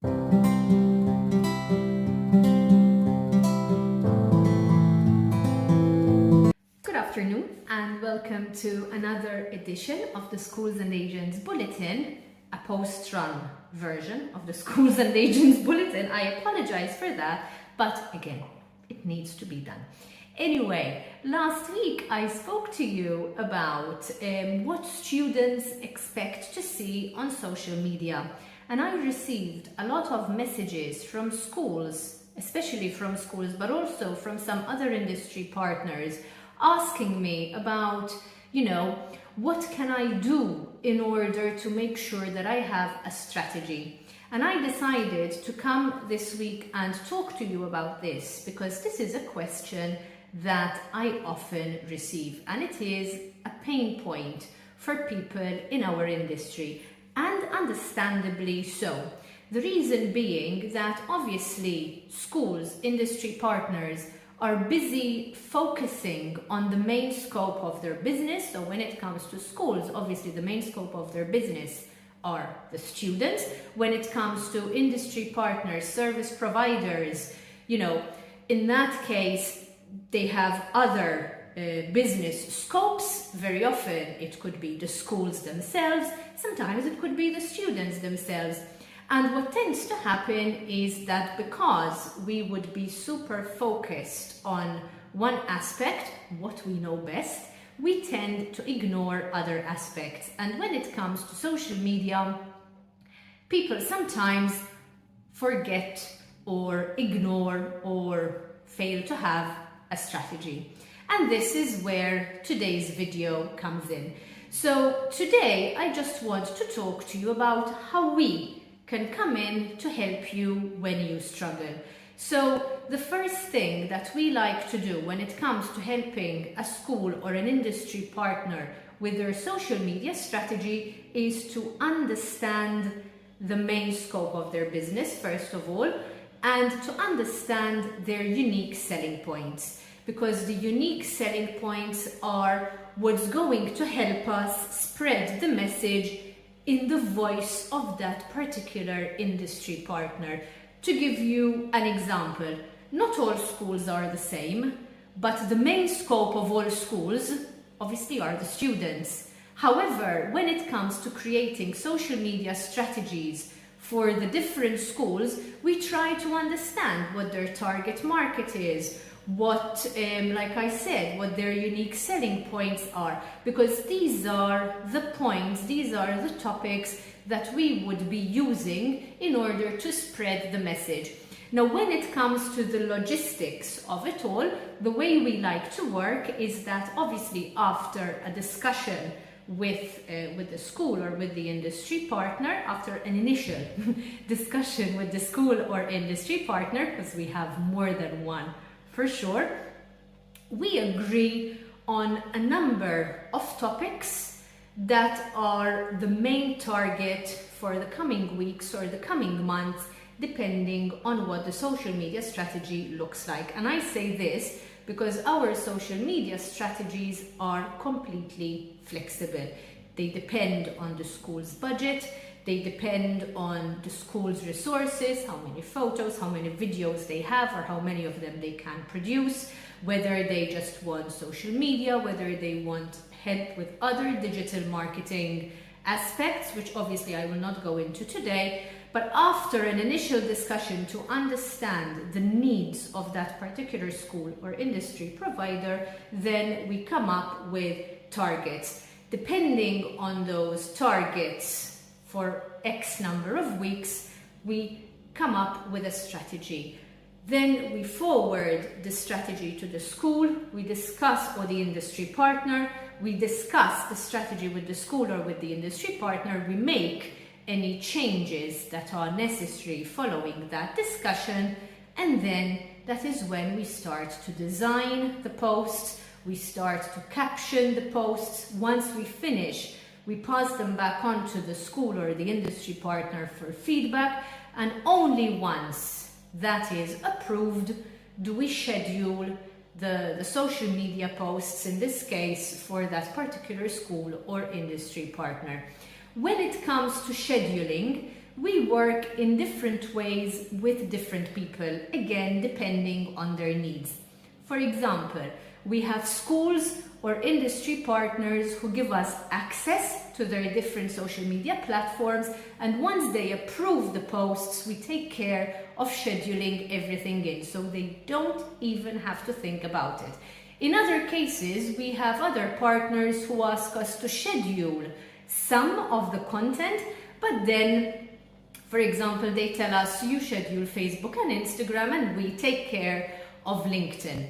Good afternoon and welcome to another edition of the Schools and Agents Bulletin, a post-run version of the Schools and Agents Bulletin. I apologize for that, but again, it needs to be done. Anyway, last week I spoke to you about what students expect to see on social media, and I received a lot of messages from schools, especially from schools, but also from some other industry partners, asking me about, what can I do in order to make sure that I have a strategy? And I decided to come this week and talk to you about this because this is a question that I often receive, and it is a pain point for people in our industry, and understandably so. The reason being that obviously schools, industry partners are busy focusing on the main scope of their business. So when it comes to schools, obviously the main scope of their business are the students. When it comes to industry partners, service providers, in that case, they have other business scopes. Very often it could be the schools themselves. Sometimes it could be the students themselves. And what tends to happen is that because we would be super focused on one aspect, what we know best, we tend to ignore other aspects. And when it comes to social media, people sometimes forget or ignore or fail to have a strategy. And this is where today's video comes in. So today I just want to talk to you about how we can come in to help you when you struggle. So the first thing that we like to do when it comes to helping a school or an industry partner with their social media strategy is to understand the main scope of their business, first of all, and to understand their unique selling points, because the unique selling points are what's going to help us spread the message in the voice of that particular industry partner. To give you an example, not all schools are the same, but the main scope of all schools obviously are the students. However, when it comes to creating social media strategies for the different schools, we try to understand what their target market is, what, like I said, what their unique selling points are, because these are the points, these are the topics that we would be using in order to spread the message. Now, when it comes to the logistics of it all, the way we like to work is that obviously after a discussion with the school or with the industry partner, after an initial discussion with the school or industry partner, because we have more than one for sure, we agree on a number of topics that are the main target for the coming weeks or the coming months, depending on what the social media strategy looks like. And I say this because our social media strategies are completely flexible. They depend on the school's budget, they depend on the school's resources, how many photos, how many videos they have, or how many of them they can produce, whether they just want social media, whether they want help with other digital marketing aspects, which obviously I will not go into today. But after an initial discussion to understand the needs of that particular school or industry provider, then we come up with targets. Depending on those targets, for X number of weeks, we come up with a strategy. Then we forward the strategy to the school, we discuss with the industry partner, we discuss the strategy with the school or with the industry partner, we make any changes that are necessary following that discussion, and then that is when we start to design the posts, we start to caption the posts. Once we finish, we pass them back on to the school or the industry partner for feedback, and only once that is approved do we schedule the social media posts, in this case for that particular school or industry partner. When it comes to scheduling, we work in different ways with different people, again, depending on their needs. For example, we have schools or industry partners who give us access to their different social media platforms, and once they approve the posts, we take care of scheduling everything in, so they don't even have to think about it. In other cases, we have other partners who ask us to schedule some of the content, but then, for example, they tell us you schedule Facebook and Instagram and we take care of LinkedIn.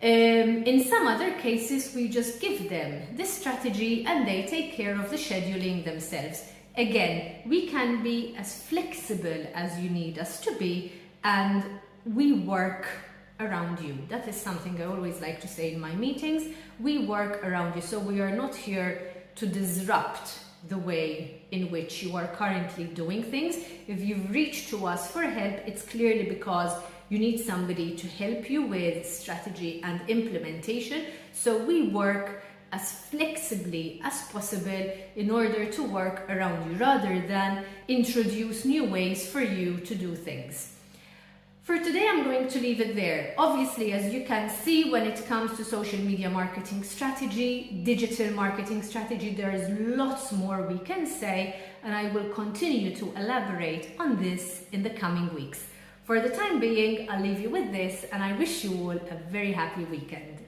In some other cases, we just give them this strategy and they take care of the scheduling themselves. Again, we can be as flexible as you need us to be, and we work around you. That is something I always like to say in my meetings. We work around you, so we are not here to disrupt the way in which you are currently doing things. If you've reached to us for help, it's clearly because you need somebody to help you with strategy and implementation. So we work as flexibly as possible in order to work around you, rather than introduce new ways for you to do things. For today, I'm going to leave it there. Obviously, as you can see, when it comes to social media marketing strategy, digital marketing strategy, there is lots more we can say, and I will continue to elaborate on this in the coming weeks. For the time being, I'll leave you with this, and I wish you all a very happy weekend.